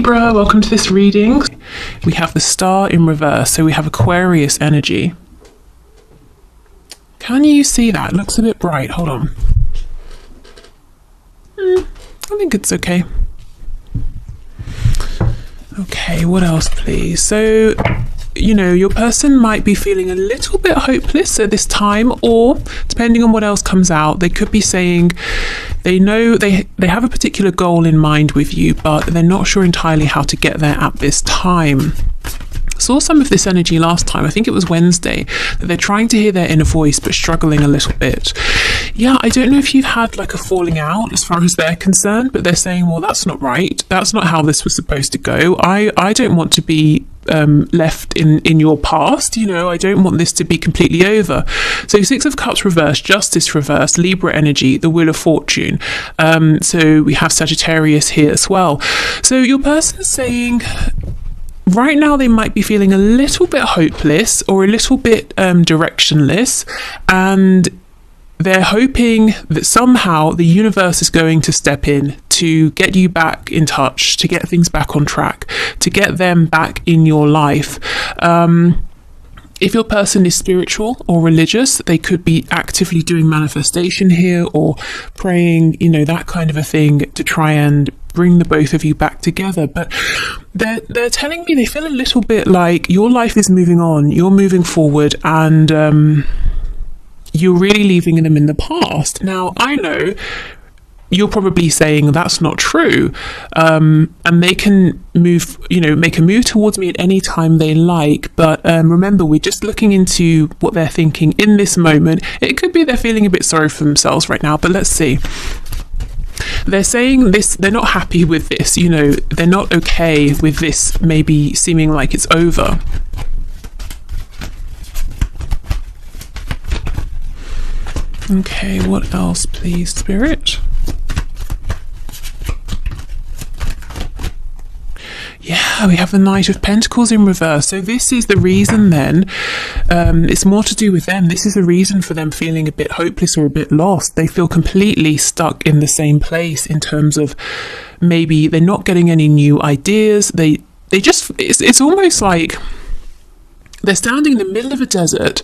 Libra, welcome to this reading. We have the star in reverse, so we have Aquarius energy. Can you see that? It looks a bit bright. Hold on. I think it's okay. Okay, what else, please? So, you know, your person might be feeling a little bit hopeless at this time, or depending on what else comes out, they could be saying they know they have a particular goal in mind with you, but they're not sure entirely how to get there at this time. Saw some of this energy last time, I think it was Wednesday, that they're trying to hear their inner voice but struggling a little bit. Yeah, I don't know if you've had like a falling out as far as they're concerned, but they're saying, well, that's not right, that's not how this was supposed to go. I don't want to be left in your past, you know, I don't want this to be completely over. So 6 of Cups reversed, Justice reversed, Libra energy, the Wheel of Fortune. So we have Sagittarius here as well. So your person's saying right now they might be feeling a little bit hopeless or a little bit directionless, and they're hoping that somehow the universe is going to step in to get you back in touch, to get things back on track, to get them back in your life. If your person is spiritual or religious, they could be actively doing manifestation here or praying, you know, that kind of a thing to try and bring the both of you back together. But they're telling me they feel a little bit like your life is moving on, you're moving forward, and you're really leaving them in the past. Now, I know you're probably saying that's not true, and they can move, you know, make a move towards me at any time they like, but remember, we're just looking into what they're thinking in this moment. It could be they're feeling a bit sorry for themselves right now, but let's see. They're saying this, they're not happy with this, you know, they're not okay with this maybe seeming like it's over. Okay, what else, please, Spirit? Yeah, we have the Knight of Pentacles in reverse. So this is the reason then, it's more to do with them. This is the reason for them feeling a bit hopeless or a bit lost. They feel completely stuck in the same place in terms of maybe they're not getting any new ideas. They just, it's almost like they're standing in the middle of a desert.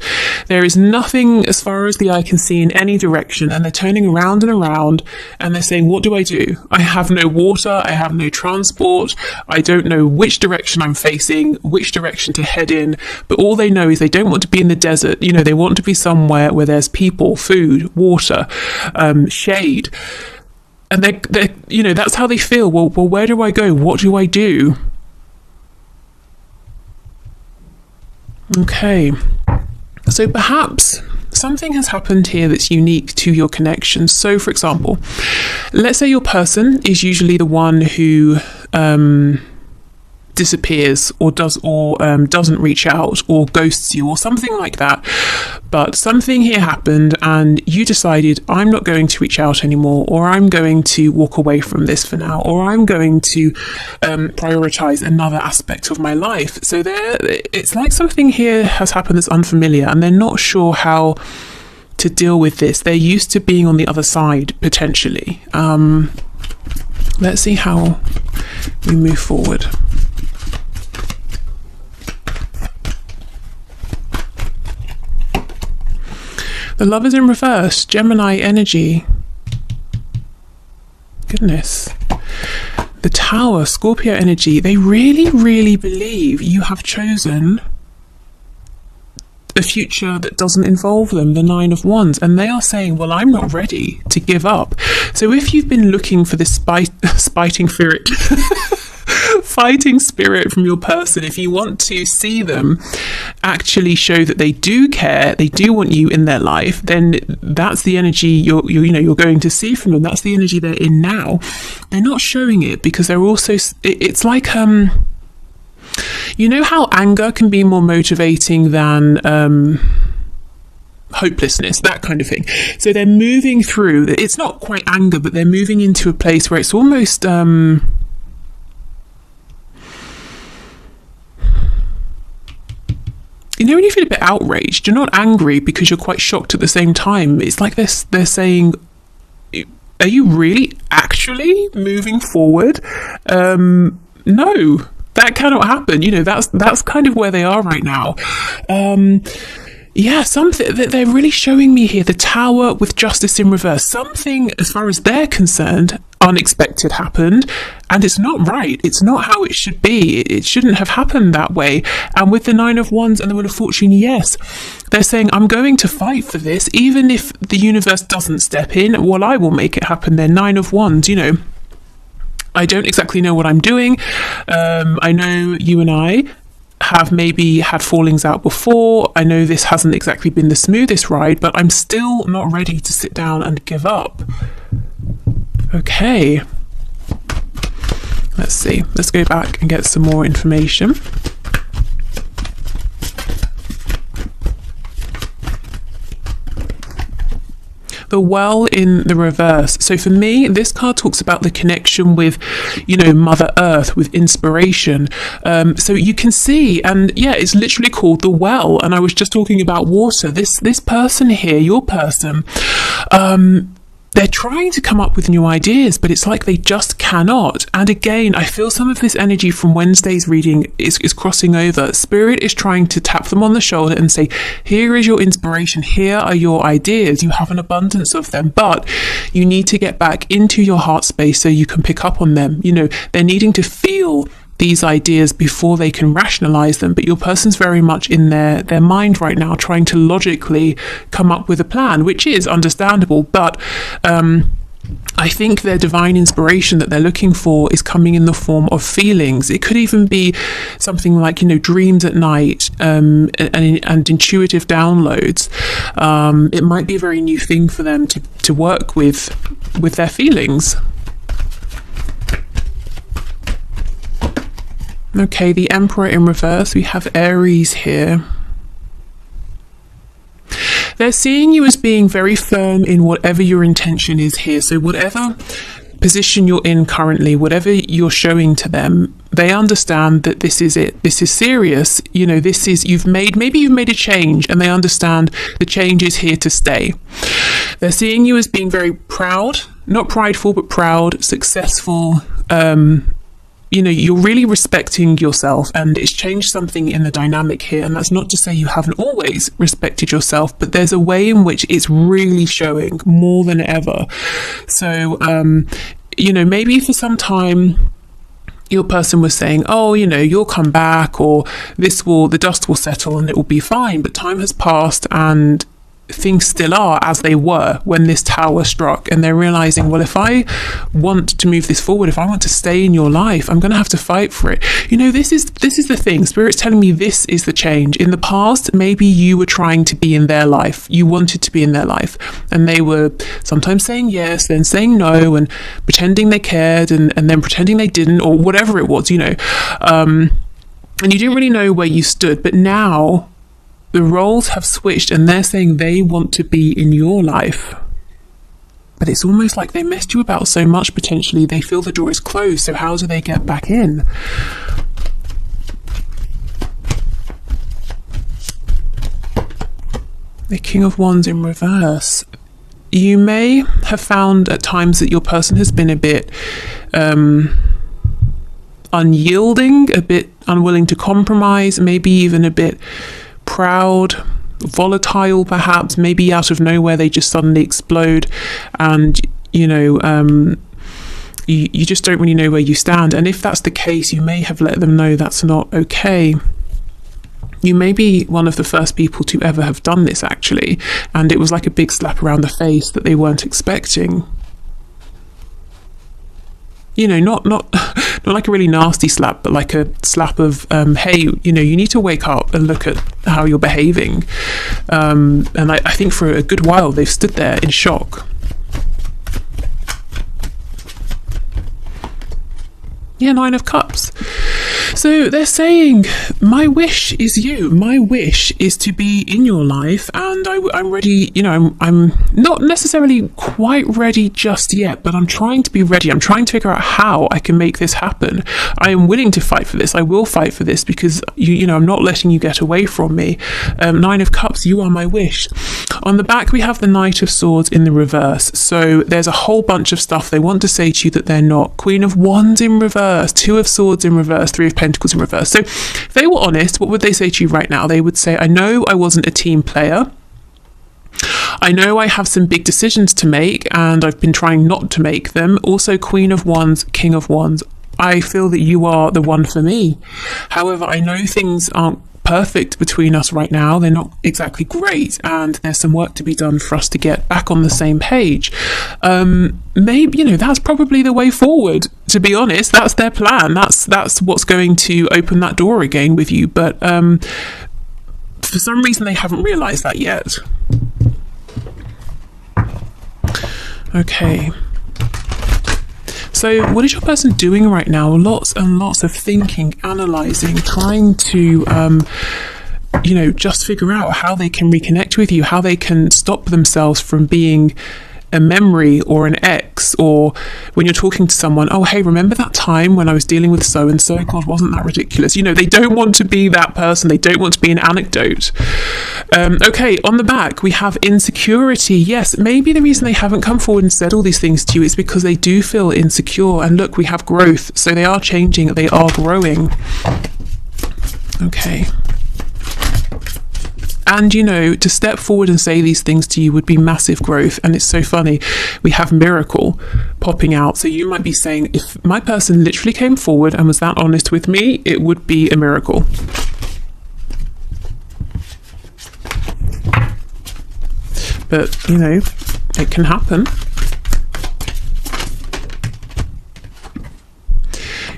There is nothing as far as the eye can see in any direction, and they're turning around and around, and they're saying, what do? I have no water, I have no transport, I don't know which direction I'm facing, which direction to head in, but all they know is they don't want to be in the desert. You know, they want to be somewhere where there's people, food, water, shade. And they're you know, that's how they feel. Well, where do I go? What do I do? Okay, so perhaps something has happened here that's unique to your connection. So, for example, let's say your person is usually the one who disappears or doesn't reach out or ghosts you or something like that, but something here happened and you decided, I'm not going to reach out anymore, or I'm going to walk away from this for now, or I'm going to prioritize another aspect of my life. So it's like something here has happened that's unfamiliar, and they're not sure how to deal with this. They're used to being on the other side potentially. Let's see how we move forward. The Lovers in reverse, Gemini energy. Goodness. The Tower, Scorpio energy. They really, really believe you have chosen a future that doesn't involve them, the 9 of Wands. And they are saying, well, I'm not ready to give up. So if you've been looking for this fighting spirit from your person, if you want to see them actually show that they do care, they do want you in their life, then that's the energy you're going to see from them. That's the energy they're in now. They're not showing it because they're also, it's like you know how anger can be more motivating than hopelessness, that kind of thing. So they're moving through, it's not quite anger, but they're moving into a place where it's almost you know, when you feel a bit outraged, you're not angry because you're quite shocked at the same time. It's like they're saying, are you really actually moving forward? no, that cannot happen. You know, that's kind of where they are right now. Yeah, something that they're really showing me here, the Tower with Justice in reverse. Something, as far as they're concerned, unexpected happened, and it's not right. It's not how it should be. It shouldn't have happened that way. And with the Nine of Wands and the Wheel of Fortune, yes, they're saying, I'm going to fight for this, even if the universe doesn't step in. Well, I will make it happen. They're Nine of Wands, you know. I don't exactly know what I'm doing. I know you and I have maybe had fallings out before. I know this hasn't exactly been the smoothest ride, but I'm still not ready to sit down and give up. Okay. Let's see. Let's go back and get some more information. The Well in the reverse. So for me, this card talks about the connection with, you know, Mother Earth, with inspiration. So you can see, and yeah, it's literally called the Well. And I was just talking about water. This person here, your person, they're trying to come up with new ideas, but it's like they just cannot. And again, I feel some of this energy from Wednesday's reading is crossing over. Spirit is trying to tap them on the shoulder and say, here is your inspiration. Here are your ideas. You have an abundance of them, but you need to get back into your heart space so you can pick up on them. You know, they're needing to feel these ideas before they can rationalize them, but your person's very much in their mind right now, trying to logically come up with a plan, which is understandable, but I think their divine inspiration that they're looking for is coming in the form of feelings. It could even be something like, you know, dreams at night, and intuitive downloads. It might be a very new thing for them to work with their feelings. Okay, the Emperor in reverse. We have Aries here. They're seeing you as being very firm in whatever your intention is here. So whatever position you're in currently, whatever you're showing to them, they understand that this is it. This is serious. You know, this is, maybe you've made a change, and they understand the change is here to stay. They're seeing you as being very proud, not prideful, but proud, successful, you know, you're really respecting yourself, and it's changed something in the dynamic here. And that's not to say you haven't always respected yourself, but there's a way in which it's really showing more than ever. So, you know, maybe for some time your person was saying, oh, you know, you'll come back, or the dust will settle and it will be fine. But time has passed, and things still are as they were when this tower struck, and they're realizing, well, if I want to move this forward, if I want to stay in your life, I'm going to have to fight for it. You know, this is the thing. Spirit's telling me this is the change. In the past, maybe you were trying to be in their life. You wanted to be in their life, and they were sometimes saying yes, then saying no, and pretending they cared, and then pretending they didn't, or whatever it was, you know. And you didn't really know where you stood, but now the roles have switched, and they're saying they want to be in your life. But it's almost like they messed you about so much, potentially, they feel the door is closed. So how do they get back in? The King of Wands in reverse. You may have found at times that your person has been a bit unyielding, a bit unwilling to compromise, maybe even a bit proud, volatile, perhaps. Maybe out of nowhere they just suddenly explode, and you know, you just don't really know where you stand. And if that's the case, you may have let them know that's not okay. You may be one of the first people to ever have done this, actually, and it was like a big slap around the face that they weren't expecting. You know, not like a really nasty slap, but like a slap of, hey, you know, you need to wake up and look at how you're behaving. And I think for a good while they've stood there in shock. Yeah, Nine of Cups. So they're saying, my wish is you. My wish is to be in your life, and I'm ready. You know, I'm not necessarily quite ready just yet, but I'm trying to be ready. I'm trying to figure out how I can make this happen. I am willing to fight for this. I will fight for this because you know, I'm not letting you get away from me. Nine of Cups, you are my wish. On the back, we have the Knight of Swords in the reverse. So there's a whole bunch of stuff they want to say to you that they're not. Queen of Wands in reverse, Two of Swords in reverse, Three of Pentacles in reverse. So if they were honest, what would they say to you right now? They would say, I know I wasn't a team player. I know I have some big decisions to make, and I've been trying not to make them. Also, Queen of Wands, King of Wands. I feel that you are the one for me. However, I know things aren't perfect between us right now. They're not exactly great, and there's some work to be done for us to get back on the same page. Maybe, you know, that's probably the way forward, to be honest. That's their plan. That's what's going to open that door again with you. But for some reason, they haven't realized that yet. Okay. So what is your person doing right now? Lots and lots of thinking, analysing, trying to, you know, just figure out how they can reconnect with you, how they can stop themselves from being a memory or an ex, or when you're talking to someone, oh, hey, remember that time when I was dealing with so-and-so? God, wasn't that ridiculous? You know, they don't want to be that person. They don't want to be an anecdote. Okay, on the back, we have insecurity. Yes, maybe the reason they haven't come forward and said all these things to you is because they do feel insecure. And look, we have growth. So they are changing. They are growing. Okay. And, you know, to step forward and say these things to you would be massive growth. And it's so funny. We have miracle popping out. So you might be saying, if my person literally came forward and was that honest with me, it would be a miracle. But, you know, it can happen.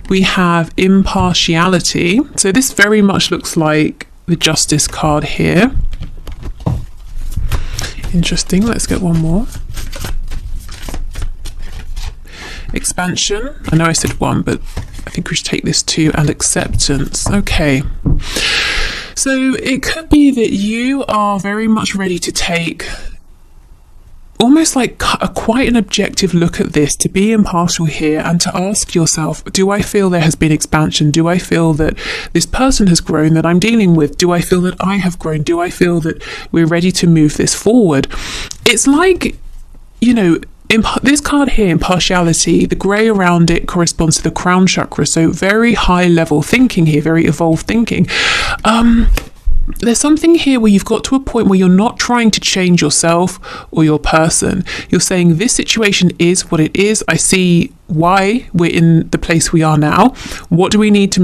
We have impartiality. So this very much looks like the Justice card here. Interesting. Let's get one more. Expansion. I know I said one, but I think we should take this two. And acceptance. Okay. So it could be that you are very much ready to take almost like quite an objective look at this, to be impartial here and to ask yourself, do I feel there has been expansion? Do I feel that this person has grown that I'm dealing with? Do I feel that I have grown? Do I feel that we're ready to move this forward? It's like, you know, this card here, impartiality, the grey around it corresponds to the crown chakra. So very high level thinking here, very evolved thinking. There's something here where you've got to a point where you're not trying to change yourself or your person. You're saying this situation is what it is. I see why we're in the place we are now. What do we need to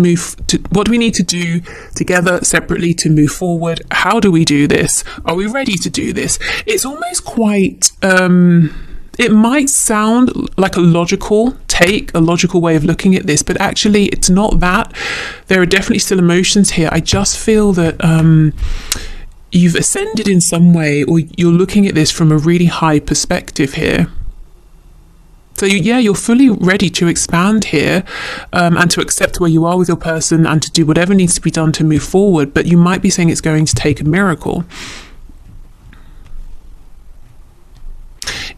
what do we need to do together separately to move forward? How do we do this? Are we ready to do this? It's almost quite it might sound like a logical take, a logical way of looking at this, but actually it's not that. There are definitely still emotions here. I just feel that you've ascended in some way, or you're looking at this from a really high perspective here. So you're fully ready to expand here and to accept where you are with your person and to do whatever needs to be done to move forward. But you might be saying it's going to take a miracle.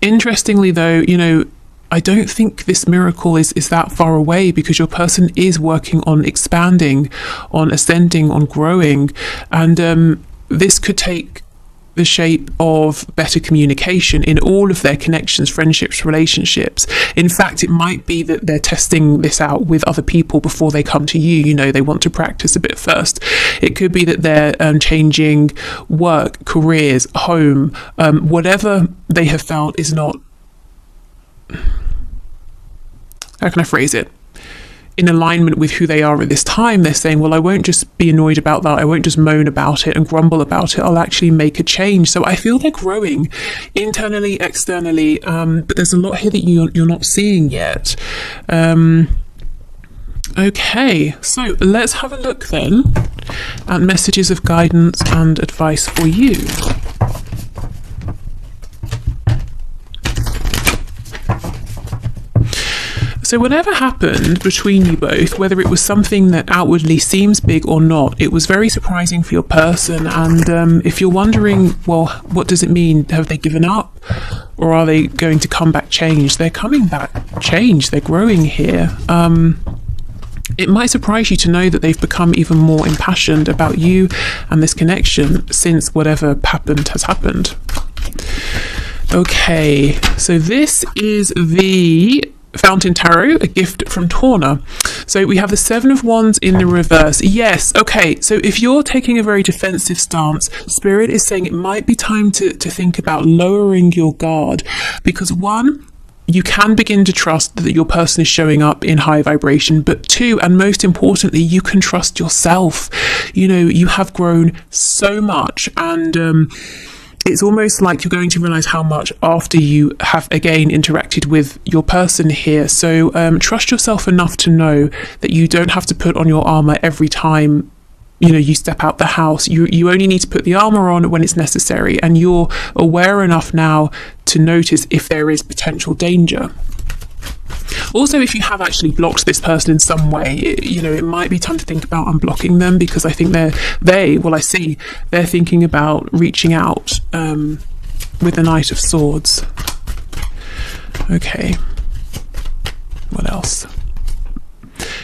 Interestingly, though, you know, I don't think this miracle is that far away, because your person is working on expanding, on ascending, on growing. And this could take the shape of better communication in all of their connections, friendships, relationships. In fact, it might be that they're testing this out with other people before they come to you. You know, they want to practice a bit first. It could be that they're changing work, careers, home, whatever they have felt is not, how can I phrase it, in alignment with who they are at this time. They're saying, well, I won't just be annoyed about that. I won't just moan about it and grumble about it. I'll actually make a change. So I feel they're growing internally, externally, but there's a lot here that you're not seeing yet. Okay, so let's have a look then at messages of guidance and advice for you. So So whatever happened between you both, whether it was something that outwardly seems big or not, it was very surprising for your person. And if you're wondering, well, what does it mean? Have they given up? Or are they going to come back changed? They're coming back changed. They're growing here. It might surprise you to know that they've become even more impassioned about you and this connection since whatever happened has happened. Okay, so this is the Fountain Tarot, a gift from Torna. So we have the Seven of Wands in the reverse. Yes, okay, so if you're taking a very defensive stance, Spirit is saying it might be time to think about lowering your guard, because one, you can begin to trust that your person is showing up in high vibration, but two, and most importantly, you can trust yourself. You know, you have grown so much, and it's almost like you're going to realize how much after you have again interacted with your person here. So trust yourself enough to know that you don't have to put on your armor every time you step out the house. You only need to put the armor on when it's necessary, and you're aware enough now to notice if there is potential danger. Also, if you have actually blocked this person in some way, it might be time to think about unblocking them, because I think they're thinking about reaching out with the Knight of Swords. Okay, what else?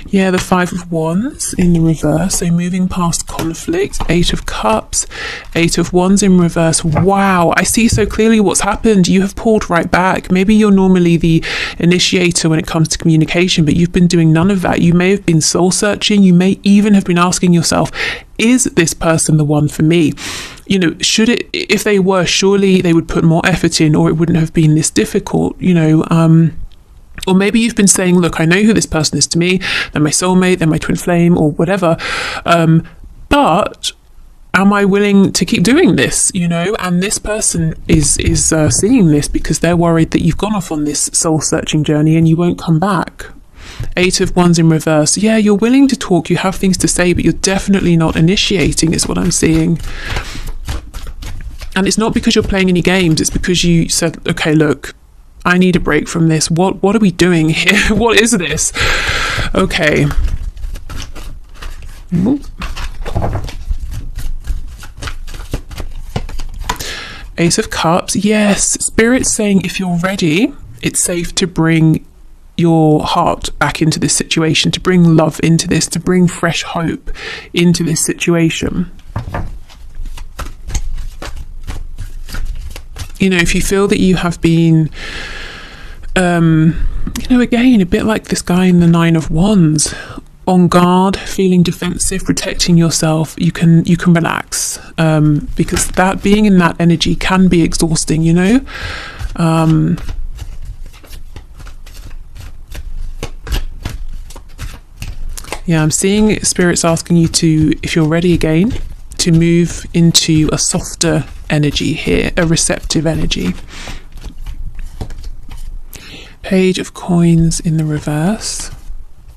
Yeah, the Five of Wands in the reverse, so moving past conflict. Eight of Cups, Eight of Wands in reverse. Wow, I see so clearly what's happened. You have pulled right back. Maybe you're normally the initiator when it comes to communication, but you've been doing none of that. You may have been soul searching. You may even have been asking yourself, is this person the one for me? If they were, surely they would put more effort in, or it wouldn't have been this difficult, Or maybe you've been saying, look, I know who this person is to me. They're my soulmate, they're my twin flame, or whatever. But am I willing to keep doing this? And this person is seeing this because they're worried that you've gone off on this soul-searching journey and you won't come back. Eight of Wands in reverse. Yeah, you're willing to talk, you have things to say, but you're definitely not initiating, is what I'm seeing. And it's not because you're playing any games, it's because you said, okay, look, I need a break from this. What are we doing here? What is this? Okay. Ace of Cups. Yes, Spirit's saying if you're ready, it's safe to bring your heart back into this situation, to bring love into this, to bring fresh hope into this situation. If you feel that you have been, again, a bit like this guy in the Nine of Wands, on guard, feeling defensive, protecting yourself, you can relax, because that being in that energy can be exhausting, Yeah, I'm seeing Spirit's asking you to, if you're ready again, to move into a softer energy here, a receptive energy. Page of Coins in the reverse,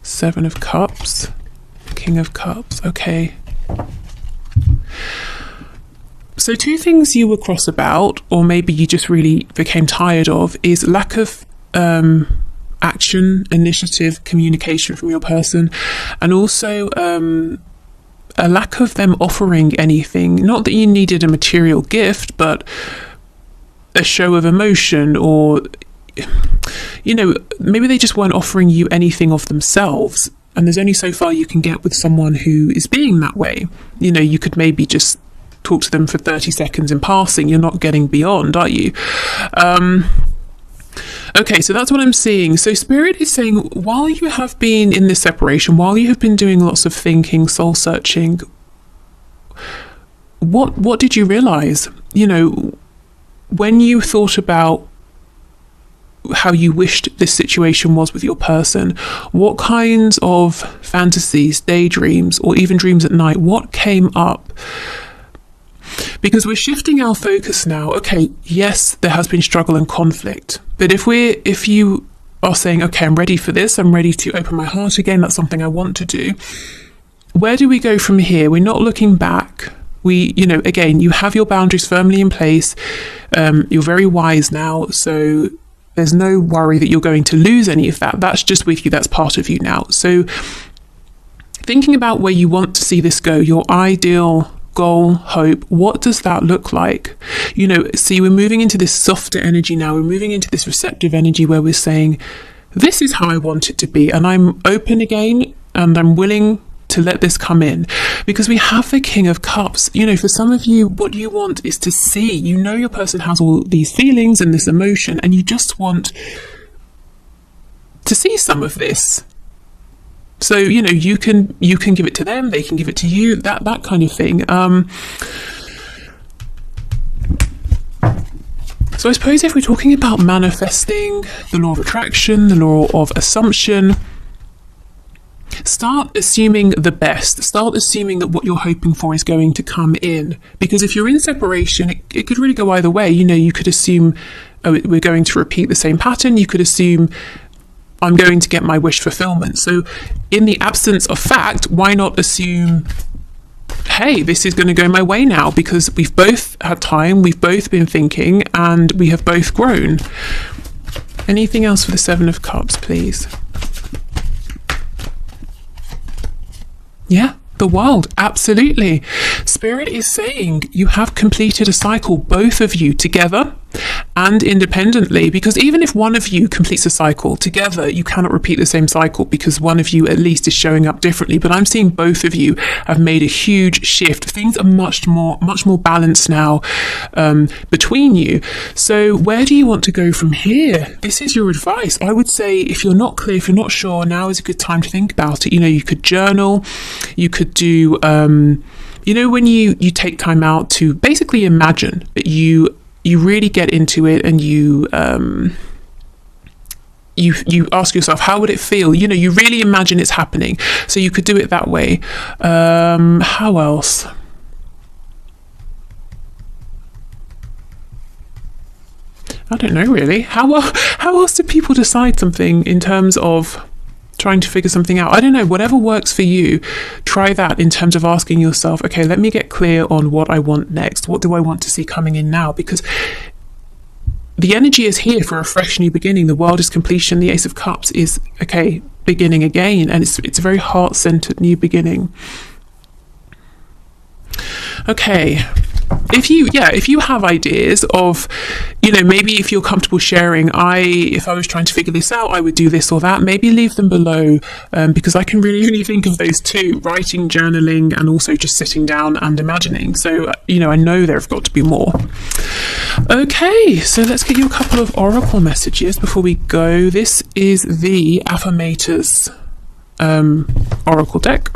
Seven of Cups, King of Cups. Okay. So two things you were cross about, or maybe you just really became tired of, is lack of action, initiative, communication from your person, and also a lack of them offering anything. Not that you needed a material gift, but a show of emotion, or maybe they just weren't offering you anything of themselves, and there's only so far you can get with someone who is being that way. You could maybe just talk to them for 30 seconds in passing. You're not getting beyond, are you? Okay, so that's what I'm seeing. So Spirit is saying, while you have been in this separation, while you have been doing lots of thinking, soul searching, what did you realize? When you thought about how you wished this situation was with your person, what kinds of fantasies, daydreams, or even dreams at night, what came up? Because we're shifting our focus now. Okay, yes, there has been struggle and conflict, but if you are saying, okay, I'm ready for this, I'm ready to open my heart again, that's something I want to do, where do we go from here? We're not looking back. Again, you have your boundaries firmly in place. You're very wise now, so There's no worry that you're going to lose any of that. That's just with you. That's part of you now. So thinking about where you want to see this go, your ideal goal, hope, what does that look like? You know, see, we're moving into this softer energy now. We're moving into this receptive energy where we're saying, this is how I want it to be. And I'm open again, and I'm willing to let this come in, because we have the King of Cups. You know, for some of you, what you want is to see, you know, your person has all these feelings and this emotion, and you just want to see some of this. So, you know, you can give it to them, they can give it to you, that kind of thing. So I suppose if we're talking about manifesting, the law of attraction, the law of assumption, start assuming the best. Start assuming that what you're hoping for is going to come in. Because if you're in separation, it could really go either way. You know, you could assume, oh, we're going to repeat the same pattern. You could assume, I'm going to get my wish fulfillment. So in the absence of fact, why not assume, hey, this is going to go my way now, because we've both had time, we've both been thinking, and we have both grown. Anything else for the Seven of Cups, please? Yeah, the World, absolutely. Spirit is saying you have completed a cycle, both of you together and independently, because even if one of you completes a cycle together, you cannot repeat the same cycle, because one of you at least is showing up differently. But I'm seeing both of you have made a huge shift. Things are much more balanced now between you. So where do you want to go from here? This is your advice. I would say, if you're not clear, if you're not sure, now is a good time to think about it. You know, you could journal, you could do you know, when you take time out to basically imagine that you really get into it, and you ask yourself, how would it feel? You know, you really imagine it's happening. So you could do it that way. How else? I don't know, really. How else do people decide something in terms of trying to figure something out? I don't know, whatever works for you, try that in terms of asking yourself, okay, let me get clear on what I want next. What do I want to see coming in now? Because the energy is here for a fresh new beginning. The World is completion. The Ace of Cups is, okay, beginning again. And it's a very heart-centered new beginning. Okay. If you have ideas of, you know, maybe if you're comfortable sharing, if I was trying to figure this out, I would do this or that, maybe leave them below, because I can really only think of those two: writing, journaling, and also just sitting down and imagining. So, you know, I know there have got to be more. Okay, so let's get you a couple of oracle messages before we go. This is the Affirmators oracle deck.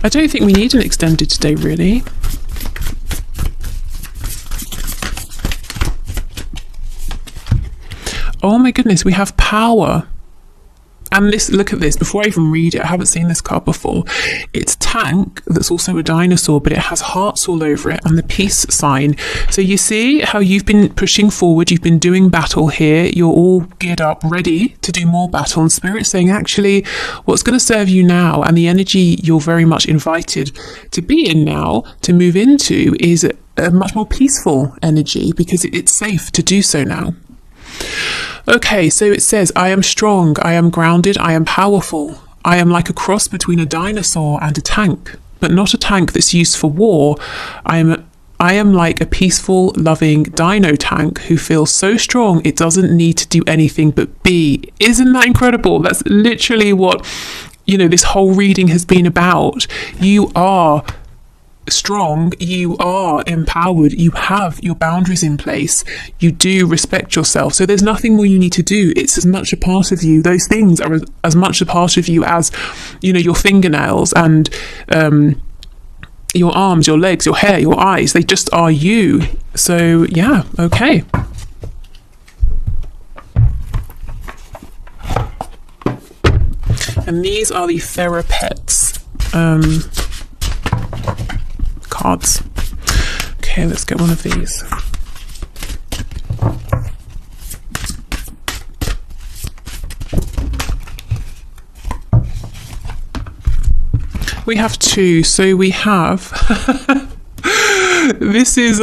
I don't think we need an extended today, really. Oh my goodness, we have power. And this, look at this, before I even read it, I haven't seen this card before. It's Tank, that's also a dinosaur, but it has hearts all over it, and the peace sign. So you see how you've been pushing forward, you've been doing battle here, you're all geared up, ready to do more battle, and Spirit's saying, actually, what's going to serve you now, and the energy you're very much invited to be in now, to move into, is a much more peaceful energy, because it's safe to do so now. Okay, so it says, I am strong, I am grounded, I am powerful. I am like a cross between a dinosaur and a tank, but not a tank that's used for war. I am like a peaceful, loving dino tank who feels so strong it doesn't need to do anything but be. Isn't that incredible? That's literally what, you know, this whole reading has been about. You are strong, you are empowered, you have your boundaries in place, you do respect yourself, so there's nothing more you need to do. It's as much a part of you, those things are as much a part of you as, you know, your fingernails and your arms, your legs, your hair, your eyes. They just are you. So yeah, okay. And these are the Therapets cards. Okay, let's get one of these. We have two. So we have this is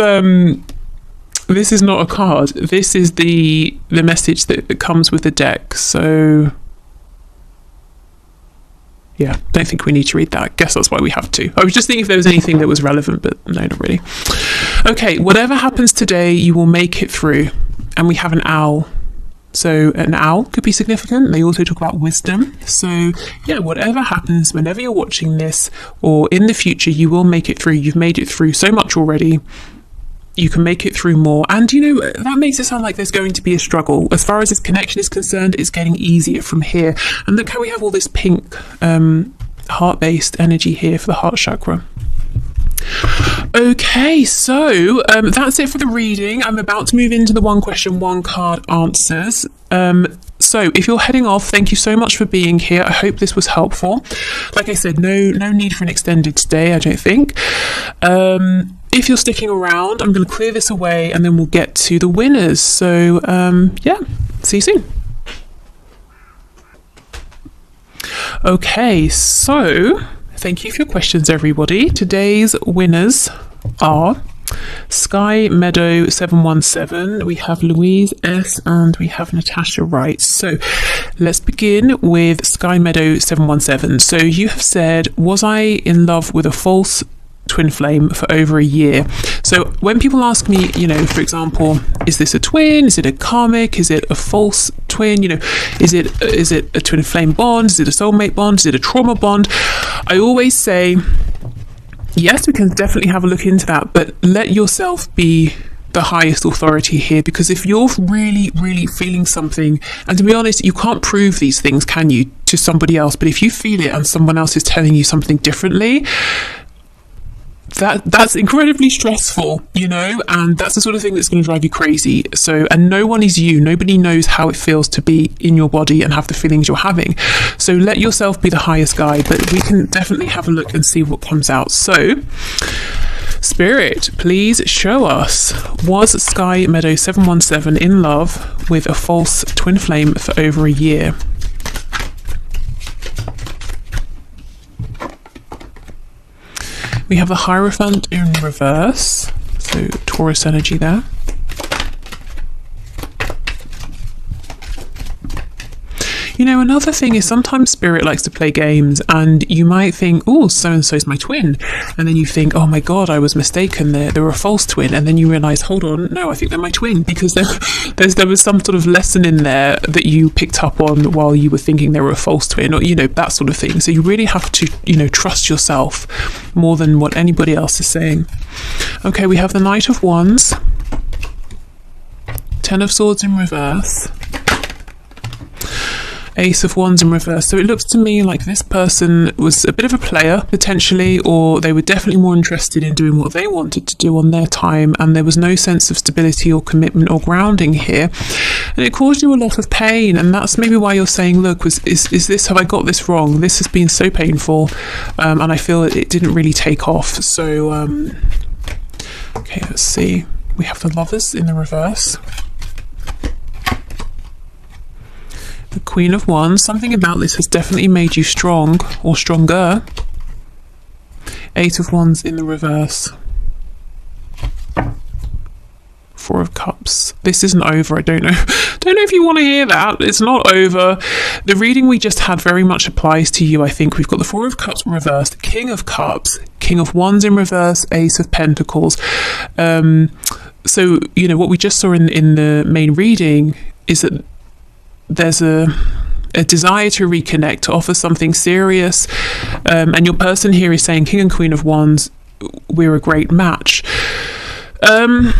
not a card. This is the message that comes with the deck. So yeah, don't think we need to read that. I guess that's why we have two. I was just thinking if there was anything that was relevant, but no, not really. Okay, whatever happens today, you will make it through. And we have an owl. So an owl could be significant. They also talk about wisdom. So yeah, whatever happens, whenever you're watching this or in the future, you will make it through. You've made it through so much already. You can make it through more. And that makes it sound like there's going to be a struggle. As far as this connection is concerned, it's getting easier from here. And look how we have all this pink heart-based energy here for the heart chakra. Okay, so that's it for the reading. I'm about to move into the one question, one card answers. So if you're heading off, thank you so much for being here. I hope this was helpful. Like I said, no need for an extended stay, I don't think. If you're sticking around, I'm going to clear this away and then we'll get to the winners. So yeah, see you soon. Okay, so thank you for your questions, everybody. Today's winners are Sky Meadow 717, we have Louise S, and we have Natasha Wright. So let's begin with Sky Meadow 717. So you have said, was I in love with a false twin flame for over a year? So when people ask me, for example, is this a twin? Is it a karmic? Is it a false twin? Is it a twin flame bond? Is it a soulmate bond? Is it a trauma bond? I always say, yes, we can definitely have a look into that, but let yourself be the highest authority here, because if you're really, really feeling something, and to be honest, you can't prove these things, can you, to somebody else, but if you feel it and someone else is telling you something differently, that's incredibly stressful, and that's the sort of thing that's going to drive you crazy. So, and no one is you. Nobody knows how it feels to be in your body and have the feelings you're having. So let yourself be the highest guide, but we can definitely have a look and see what comes out. So, Spirit, please show us, was Sky Meadow 717 in love with a false twin flame for over a year? We have the Hierophant in reverse, so Taurus energy there. Another thing is sometimes Spirit likes to play games, and you might think, oh, so-and-so's my twin. And then you think, oh my God, I was mistaken. They're a false twin. And then you realise, hold on, no, I think they're my twin, because there was some sort of lesson in there that you picked up on while you were thinking they were a false twin, or, that sort of thing. So you really have to, trust yourself more than what anybody else is saying. Okay, we have the Knight of Wands, Ten of Swords in reverse, Ace of Wands in reverse. So it looks to me like this person was a bit of a player, potentially, or they were definitely more interested in doing what they wanted to do on their time, and there was no sense of stability or commitment or grounding here. And it caused you a lot of pain, and that's maybe why you're saying, look, is this, have I got this wrong? This has been so painful, and I feel it didn't really take off. So, okay, let's see. We have the Lovers in the reverse. The Queen of Wands, something about this has definitely made you strong or stronger. Eight of Wands in the reverse. Four of Cups. This isn't over. I don't know if you want to hear that. It's not over. The reading we just had very much applies to you, I think. We've got the Four of Cups reversed, King of Cups, King of Wands in reverse, Ace of Pentacles. So, what we just saw in the main reading is that there's a desire to reconnect, to offer something serious, and your person here is saying, King and Queen of Wands, we're a great match. I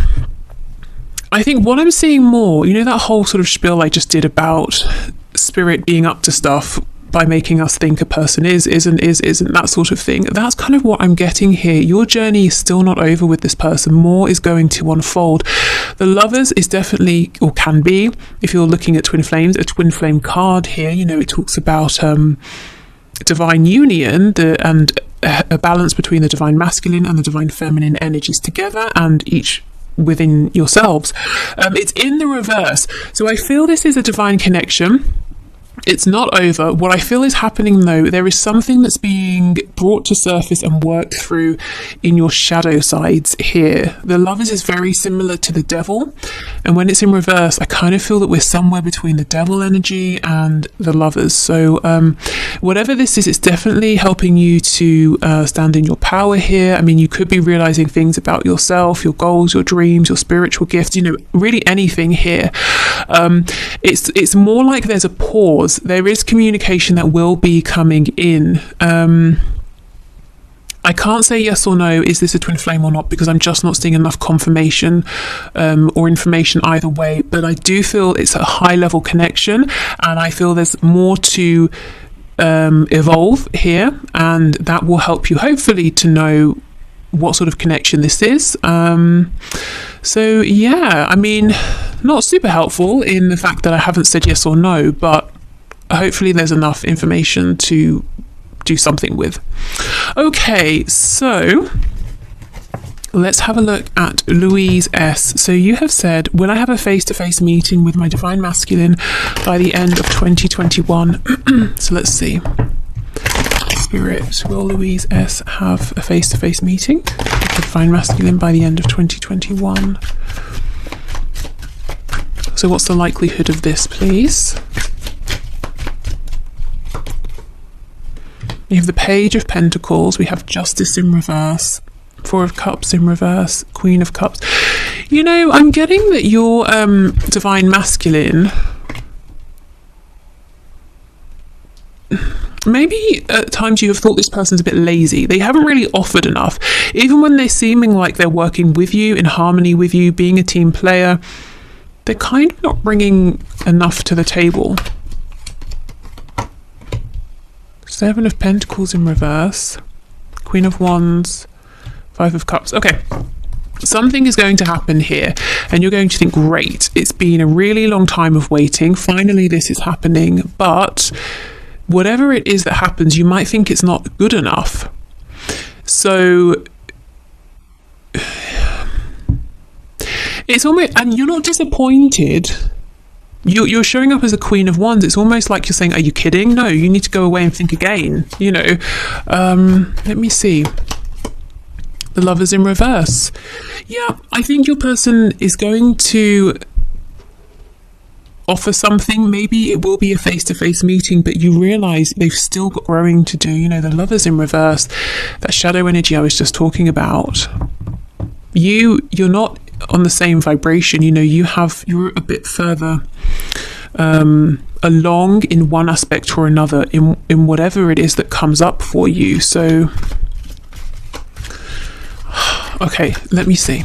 think what I'm seeing more, that whole sort of spiel I just did about Spirit being up to stuff by making us think a person isn't, that sort of thing. That's kind of what I'm getting here. Your journey is still not over with this person. More is going to unfold. The Lovers is definitely, or can be, if you're looking at twin flames, a twin flame card here. It talks about divine union and a balance between the divine masculine and the divine feminine energies together, and each within yourselves. It's in the reverse. So I feel this is a divine connection. It's not over. What I feel is happening though, there is something that's being brought to surface and worked through in your shadow sides here. The Lovers is very similar to the Devil, and when it's in reverse, I kind of feel that we're somewhere between the Devil energy and the Lovers. So whatever this is, it's definitely helping you to stand in your power here. I mean, you could be realizing things about yourself, your goals, your dreams, your spiritual gifts, you know, really anything here. It's more like there's a pause. There is communication that will be coming in. I can't say yes or no, is this a twin flame or not, because I'm just not seeing enough confirmation or information either way. But I do feel it's a high level connection, and I feel there's more to evolve here, and that will help you hopefully to know what sort of connection this is. So yeah, I mean, not super helpful in the fact that I haven't said yes or no, but hopefully there's enough information to do something with. Okay, so let's have a look at Louise S. So you have said, will I have a face-to-face meeting with my divine masculine by the end of 2021? So let's see. Spirit, will Louise S have a face-to-face meeting with the divine masculine by the end of 2021? So what's the likelihood of this, please? We have the Page of Pentacles, we have Justice in reverse, Four of Cups in reverse, Queen of Cups. You know, I'm getting that your divine masculine, maybe at times you have thought this person's a bit lazy. They haven't really offered enough. Even when they're seeming like they're working with you, in harmony with you, being a team player, they're kind of not bringing enough to the table. Seven of Pentacles in reverse, Queen of Wands, Five of Cups. Okay, something is going to happen here, and you're going to think, great, it's been a really long time of waiting. Finally, this is happening. But whatever it is that happens, you might think it's not good enough. So it's almost, and you're not disappointed. You're showing up as a Queen of Wands. It's almost like you're saying, are you kidding? No, you need to go away and think again, you know. Let me see. The Lovers in reverse. Yeah, I think your person is going to offer something. Maybe it will be a face-to-face meeting, but you realize they've still got growing to do. You know, the Lovers in reverse, that shadow energy I was just talking about. You're not on the same vibration. You know, you're a bit further along in one aspect or another in whatever it is that comes up for you. So okay, let me see.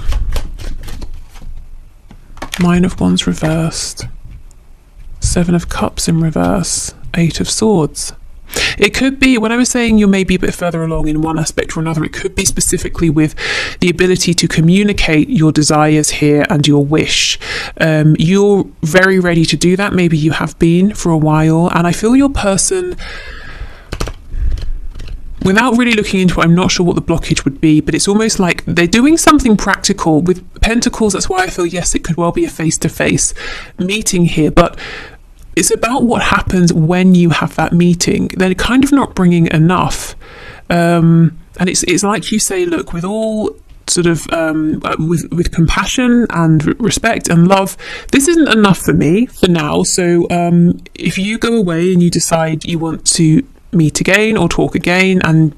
Nine of Wands reversed, Seven of Cups in reverse, Eight of Swords. It could be, when I was saying you're maybe a bit further along in one aspect or another, it could be specifically with the ability to communicate your desires here and your wish. You're very ready to do that. Maybe you have been for a while, and I feel your person, without really looking into it, I'm not sure what the blockage would be, but it's almost like they're doing something practical with Pentacles. That's why I feel, yes, it could well be a face-to-face meeting here, but it's about what happens when you have that meeting. They're kind of not bringing enough. And it's like you say, look, with all sort of, with compassion and respect and love, this isn't enough for me for now. So if you go away and you decide you want to meet again or talk again and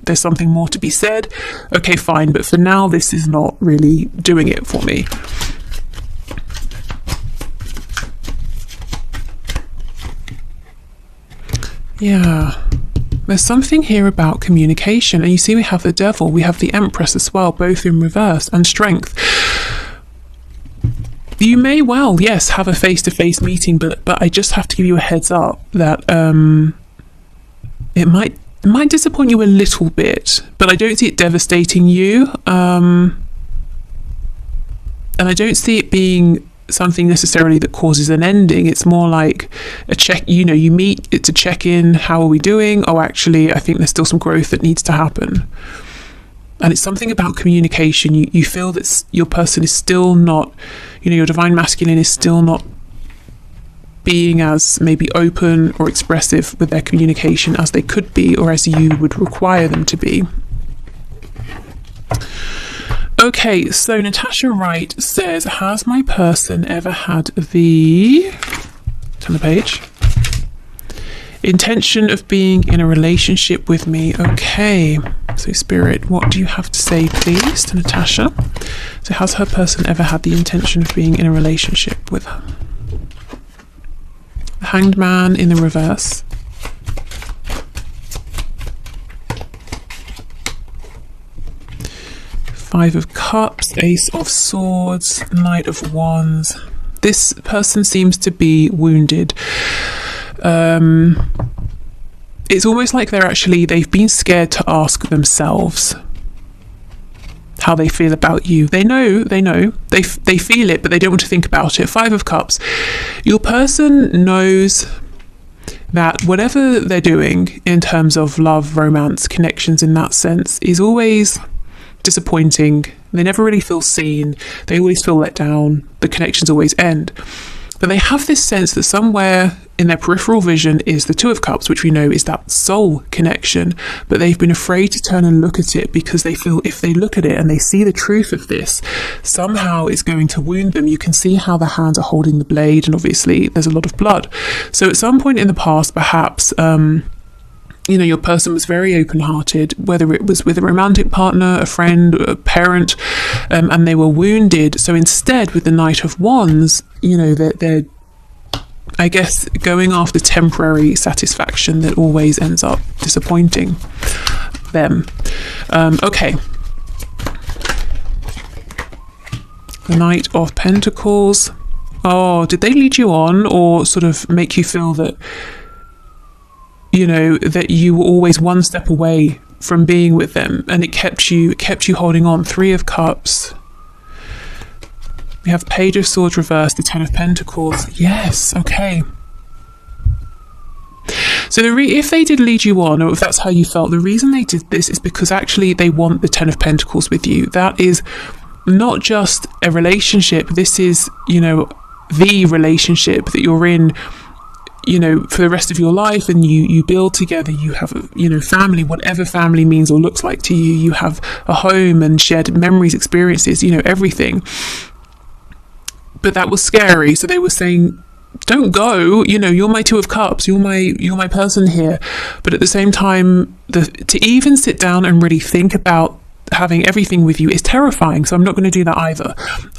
there's something more to be said, okay, fine. But for now, this is not really doing it for me. Yeah, there's something here about communication, and you see we have the Devil, we have the Empress as well, both in reverse, and Strength. You may well, yes, have a face-to-face meeting, but I just have to give you a heads up that it might disappoint you a little bit, but I don't see it devastating you, and I don't see it being something necessarily that causes an ending. It's more like a check, you know, you meet, it's a check-in, how are we doing? Oh, actually, I think there's still some growth that needs to happen. And it's something about communication. You feel that your person is still not, you know, your divine masculine is still not being as maybe open or expressive with their communication as they could be, or as you would require them to be. Okay, so Natasha Wright says, has my person ever had the, turn the page, intention of being in a relationship with me? Okay, so Spirit, what do you have to say, please, to Natasha? So has her person ever had the intention of being in a relationship with her? The Hanged Man in the reverse. Five of Cups, Ace of Swords, Knight of Wands. This person seems to be wounded. It's almost like they've been scared to ask themselves how they feel about you. They know, they feel it, but they don't want to think about it. Five of Cups. Your person knows that whatever they're doing in terms of love, romance, connections in that sense is always disappointing. They never really feel seen. They always feel let down. The connections always end. But they have this sense that somewhere in their peripheral vision is the Two of Cups, which we know is that soul connection. But they've been afraid to turn and look at it because they feel if they look at it and they see the truth of this, somehow it's going to wound them. You can see how the hands are holding the blade, and obviously there's a lot of blood. So at some point in the past, perhaps, your person was very open-hearted, whether it was with a romantic partner, a friend, a parent, and they were wounded. So instead, with the Knight of Wands, they're I guess going after temporary satisfaction that always ends up disappointing them. Okay. The Knight of Pentacles. Oh, did they lead you on or sort of make you feel that, that you were always one step away from being with them, and it kept you holding on? Three of Cups. We have Page of Swords reversed, the Ten of Pentacles. Yes, okay. So if they did lead you on, or if that's how you felt, the reason they did this is because actually they want the Ten of Pentacles with you. That is not just a relationship. This is, the relationship that you're in, for the rest of your life, and you build together. You have, family, whatever family means or looks like to you. You have a home and shared memories, experiences, everything. But that was scary. So they were saying, don't go, you're my Two of Cups, you're my person here. But at the same time, to even sit down and really think about having everything with you is terrifying. So I'm not going to do that either.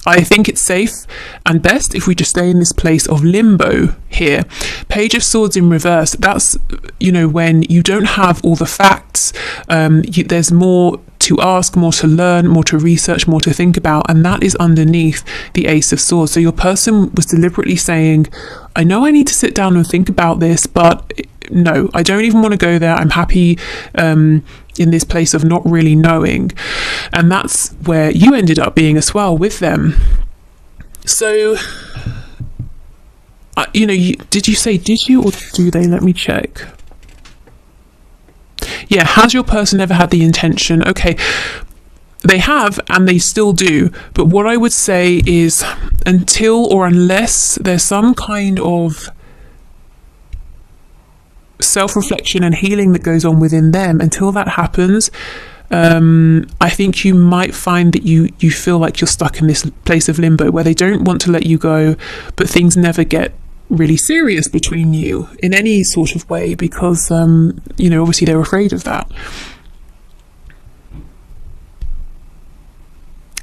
I think it's safe and best if we just stay in this place of limbo here. Page of Swords in reverse. That's, when you don't have all the facts, there's more to ask, more to learn, more to research, more to think about, and that is underneath the Ace of Swords. So your person was deliberately saying, I know I need to sit down and think about this, but no, I don't even want to go there. I'm happy in this place of not really knowing. And that's where you ended up being as well with them. So, did you or do they? Let me check. Yeah, has your person ever had the intention? Okay, they have, and they still do. But what I would say is, until or unless there's some kind of self-reflection and healing that goes on within them, until that happens, I think you might find that you feel like you're stuck in this place of limbo where they don't want to let you go, but things never get really serious between you in any sort of way because obviously they're afraid of that,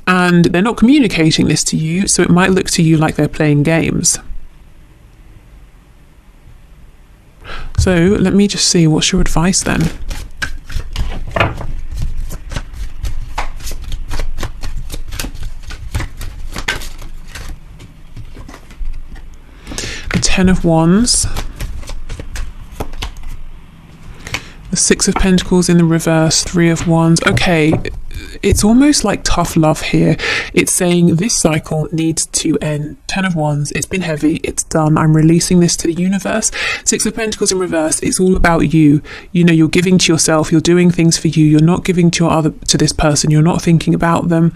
and they're not communicating this to you, so it might look to you like they're playing games. So let me just see, what's your advice then? The Ten of Wands. The Six of Pentacles in the reverse, Three of Wands. Okay, it's almost like tough love here. It's saying this cycle needs to end. 10 of Wands, it's been heavy, it's done, I'm releasing this to the universe. 6 of Pentacles in reverse, it's all about you. You know, you're giving to yourself, you're doing things for you, you're not giving to this person, you're not thinking about them.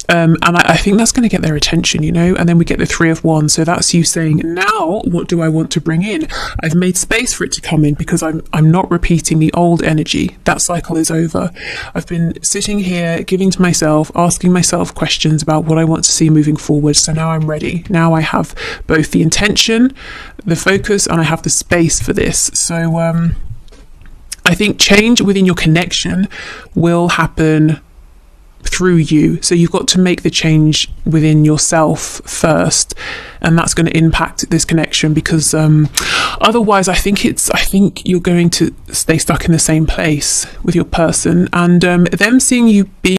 And I think that's going to get their attention, you know. And then we get the 3 of Wands, so that's you saying, now what do I want to bring in? I've made space for it to come in because I'm not repeating the old energy. That cycle is over. I've been sitting here giving to myself, asking myself questions about what I want to see moving forward. So now I'm ready. Now I have both the intention, the focus, and I have the space for this. So I think change within your connection will happen through you. So you've got to make the change within yourself first, and that's going to impact this connection, because otherwise I think you're going to stay stuck in the same place with your person, and them seeing you being